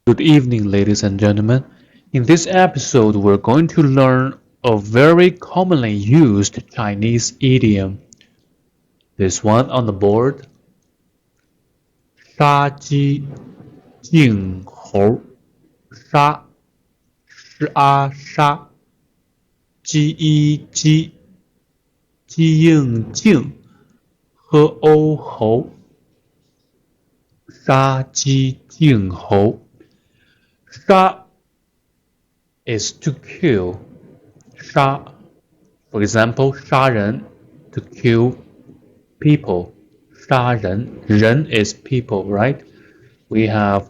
Good evening, ladies and gentlemen. In this episode, we're going to learn a very commonly used Chinese idiom. This one on the board, 杀鸡儆猴。杀是啊杀，鸡一鸡，鸡应静，喝欧猴。杀鸡儆猴。杀 is to kill. 杀 For example, 杀人 to kill people. 杀人 is people, right? We have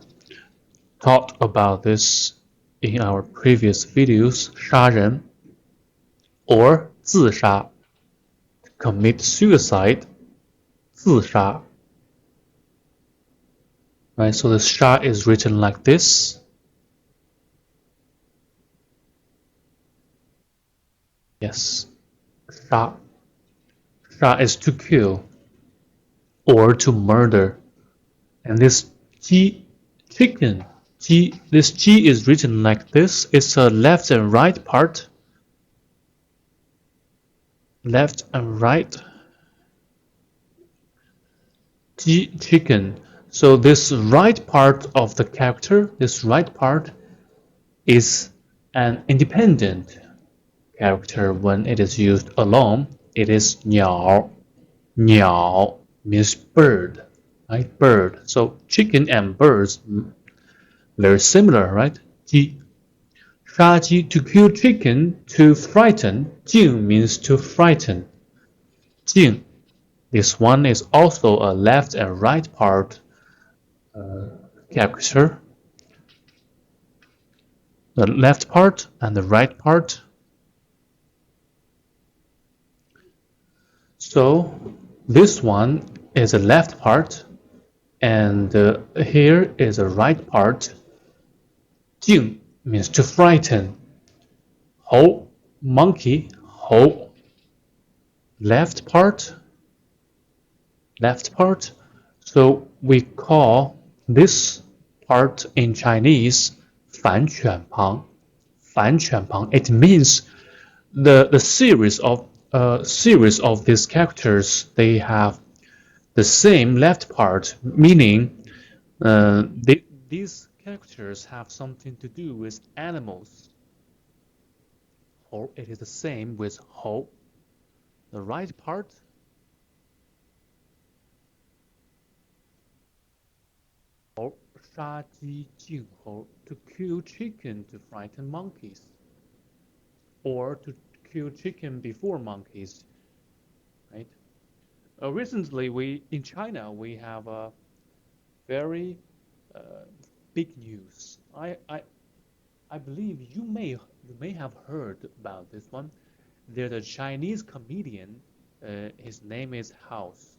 talked about this in our previous videos. 杀人 or 自杀 commit suicide. 自杀 Right, so the 杀 is written like this. Yes. 杀 Sha is to kill or to murder. And this Ji chicken, this Ji is written like this. It's a left and right part. Left and right. Ji chicken. So this right part of the character, this right part is an independent character when it is used alone. It is 鸟. 鸟 means bird, right? Bird. So chicken and birds very similar, right? 鸡杀鸡 to kill chicken, to frighten. 惊 means to frighten. 惊 This one is also a left and right part character. The left part and the right part. So this one is a left part, and here is a right part. 惊 means to frighten. 猴 monkey, 猴 left part. So we call this part in Chinese 反犬旁. 反犬旁. It means the series of these characters, they have the same left part, meaning these characters have something to do with animals. Or it is the same with 猴. The right part or 杀鸡儆猴 to kill chicken to frighten monkeys, or to kill chicken before monkeys, right? Recently, in China we have a very big news. I believe you may have heard about this one. There's a Chinese comedian. His name is House.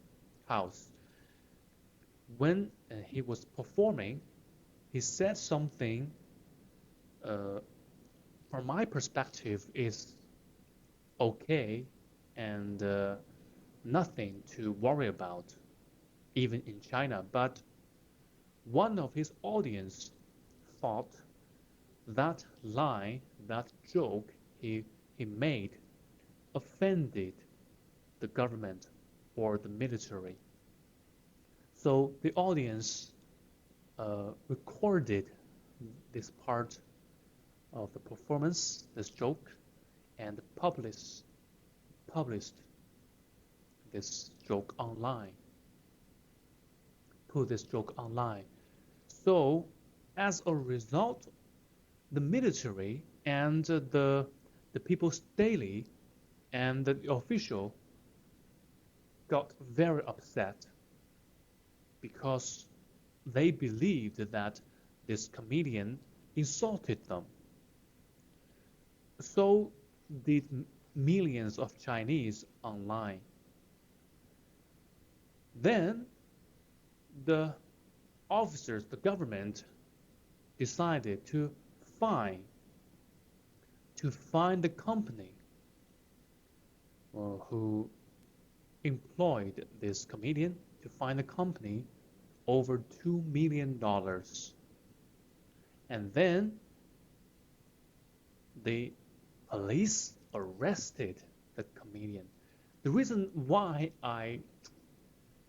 When he was performing, he said something. From my perspective, is okay and nothing to worry about, even in China. But one of his audience thought that line, that joke he made offended the government or the military. So the audience recorded this part of the performance, this joke, and published this joke online. Put this joke online. So as a result, the military and the People's Daily and the official got very upset because they believed that this comedian insulted them. So did millions of Chinese online. Then the officers, the government, decided to fine the company who employed this comedian, to fine the company over $2 million. And then the police arrested the comedian. The reason why I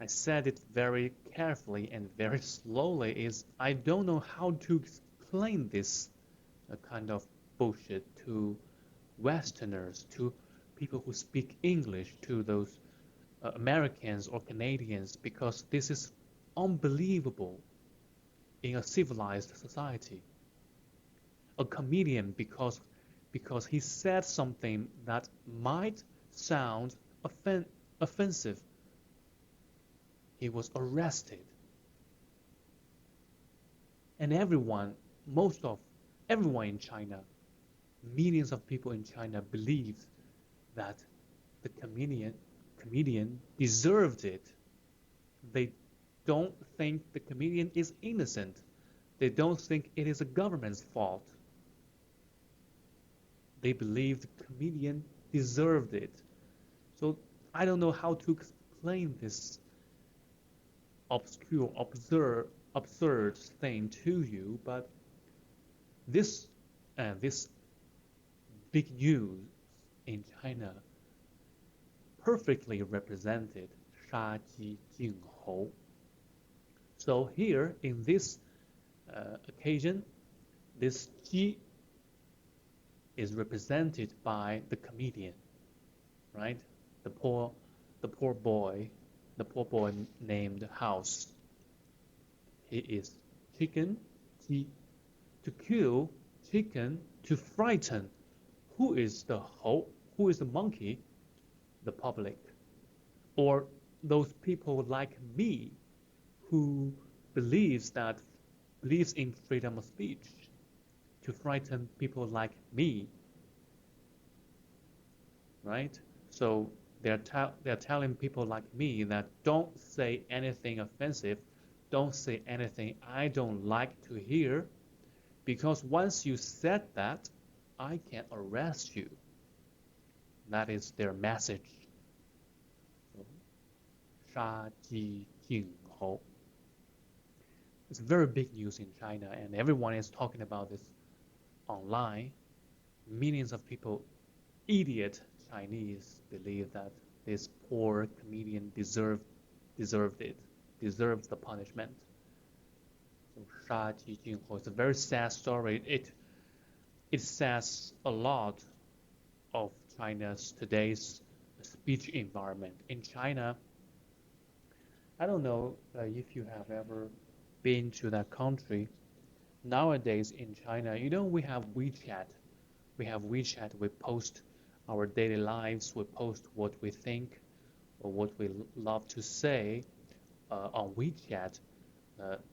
said it very carefully and very slowly is I don't know how to explain this kind of bullshit to Westerners, to people who speak English, to those Americans or Canadians, because this is unbelievable in a civilized society. A comedian, because he said something that might sound offensive, he was arrested. And most of everyone in China, millions of people in China believe that the comedian deserved it. They don't think the comedian is innocent. They don't think it is the government's fault. They believe the comedian deserved it. So I don't know how to explain this obscure, absurd thing to you, but this this big news in China perfectly represented 杀鸡儆猴. So here in this occasion, this Ji is represented by the comedian, right? The poor, the poor boy, the poor boy named House. He is chicken, Ji. To kill, chicken. To frighten, who is the hoe? Who is the monkey? The public, or those people like me who believes in freedom of speech. To frighten people like me, right? So they're telling people like me that don't say anything offensive, don't say anything I don't like to hear, because once you said that, I can arrest you. That is their message. 杀鸡儆猴. It's very big news in China, and everyone is talking about this online. Millions of people, idiot Chinese, believe that this poor comedian deserves the punishment. So 杀鸡儆猴 is a very sad story. It says a lot of China's today's speech environment. In China, I don't know if you have ever been to that country. Nowadays in China, we have WeChat. We post our daily lives. We post what we think or what we love to say on WeChat,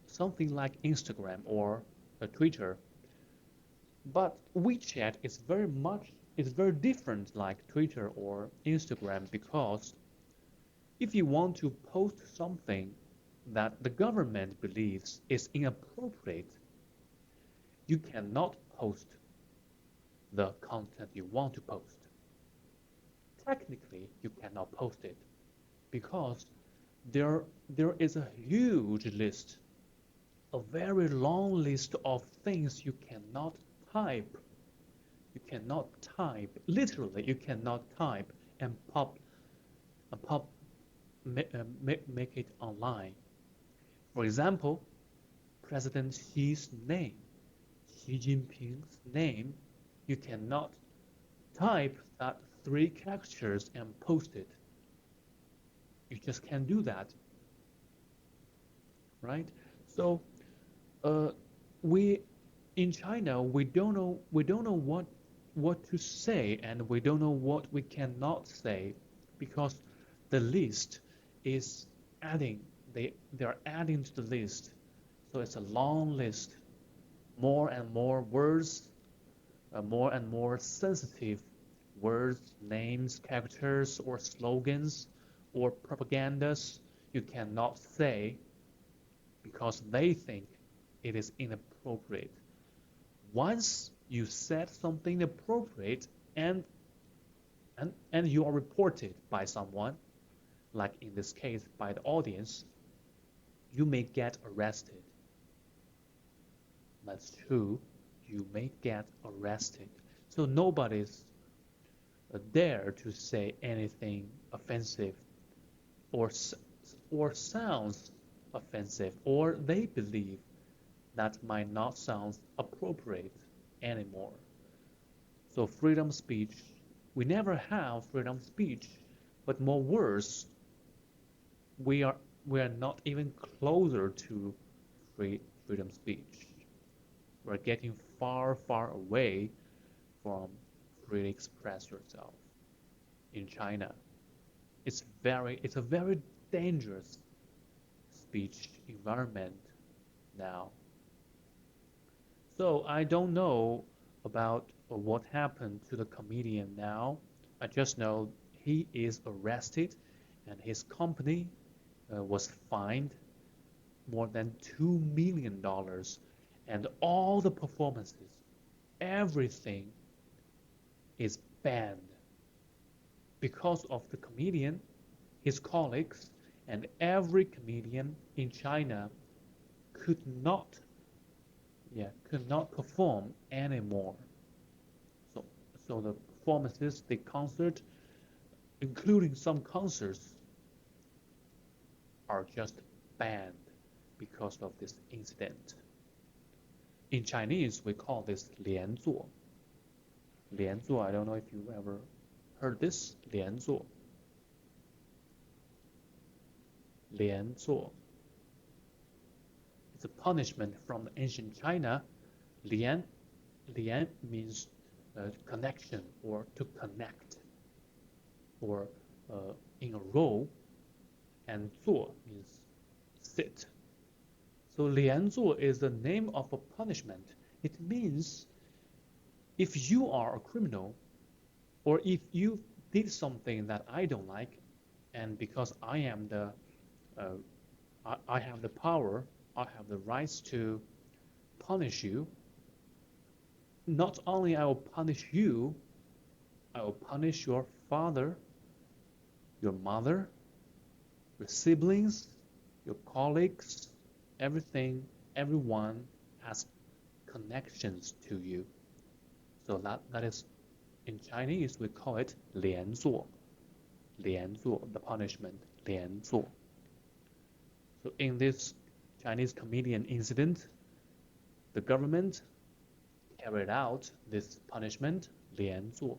something like Instagram or Twitter. But WeChat is very different like Twitter or Instagram, because if you want to post something that the government believes is inappropriate, you cannot post the content you want to post. Technically, you cannot post it because there is a huge list, a very long list of things you cannot type. You cannot type, literally, you cannot type and make it online. For example, President Xi's name, Xi Jinping's name, you cannot type that 3 characters and post it. You just can't do that, right? So, we in China we don't know what to say, and we don't know what we cannot say, because the list is adding. They are adding to the list, so it's a long list. More and more words, more and more sensitive words, names, characters, or slogans, or propagandas you cannot say because they think it is inappropriate. Once you said something appropriate and you are reported by someone, like in this case by the audience, you may get arrested. That's true. You may get arrested. So nobody's dare to say anything offensive or or sounds offensive, or they believe that might not sound appropriate anymore. So freedom speech, we never have freedom speech, but more worse, we are we are not even closer to freedom speech. We're getting far, far away from freely express yourself in China. It's a very dangerous speech environment now. So I don't know about what happened to the comedian now. I just know he is arrested and his company was fined more than $2 million, and all the performances, everything is banned because of the comedian, his colleagues, and every comedian in China could not, could not perform anymore. So, so the performances, the concert, including some concerts, are just banned because of this incident. In Chinese, we call this 连坐. 连坐, I don't know if you ever heard this. 连坐. 连坐. It's a punishment from ancient China. 连 means connection or to connect or in a row, and 坐 means sit. So 连坐 is the name of a punishment. It means if you are a criminal or if you did something that I don't like, and because I am I have the power, I have the rights to punish you. Not only I will punish you, I will punish your father, your mother, your siblings, your colleagues, everything, everyone has connections to you. So that is, in Chinese, we call it 连坐. 连坐, the punishment, 连坐. So in this Chinese comedian incident, the government carried out this punishment, 连坐.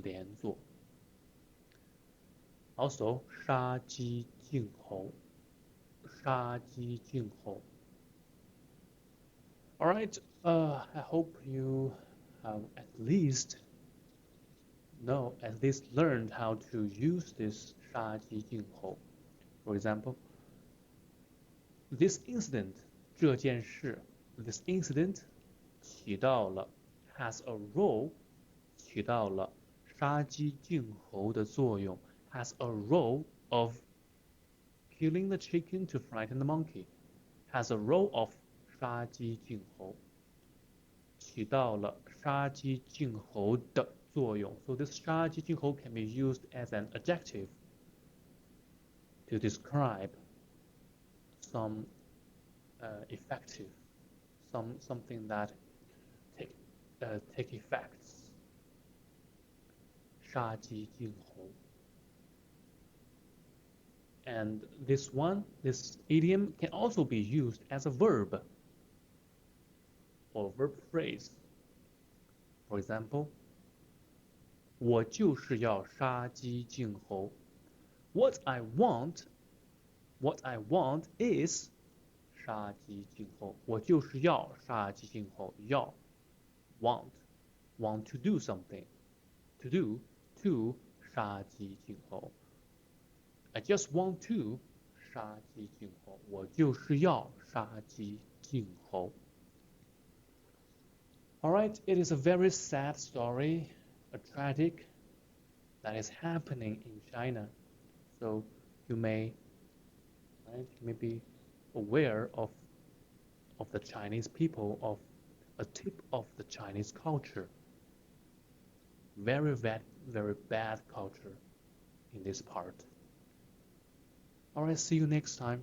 连坐. Also, 杀鸡儆猴. 杀鸡儆猴. All right, I hope you have at least learned how to use this 杀鸡儆猴. For example, this incident, 这件事, this incident 起到了 has a role, 起到了杀鸡儆猴的作用, has a role of killing the chicken to frighten the monkey, has a role of 杀鸡儆猴, 起到了杀鸡儆猴的作用. So this 杀鸡儆猴 can be used as an adjective to describe some effective, something that take effects. 杀鸡儆猴. And this idiom can also be used as a verb or verb phrase. For example, 我就是要杀鸡儆猴. What I want is 杀鸡儆猴. 我就是要杀鸡儆猴. 要 want to do something, to 杀鸡儆猴. I just want to 杀鸡儆猴. 我就是要杀鸡儆猴. All right, it is a very sad story, a tragic that is happening in China. So you may be aware of the Chinese people, of a tip of the Chinese culture. Very bad culture in this part. All right, see you next time.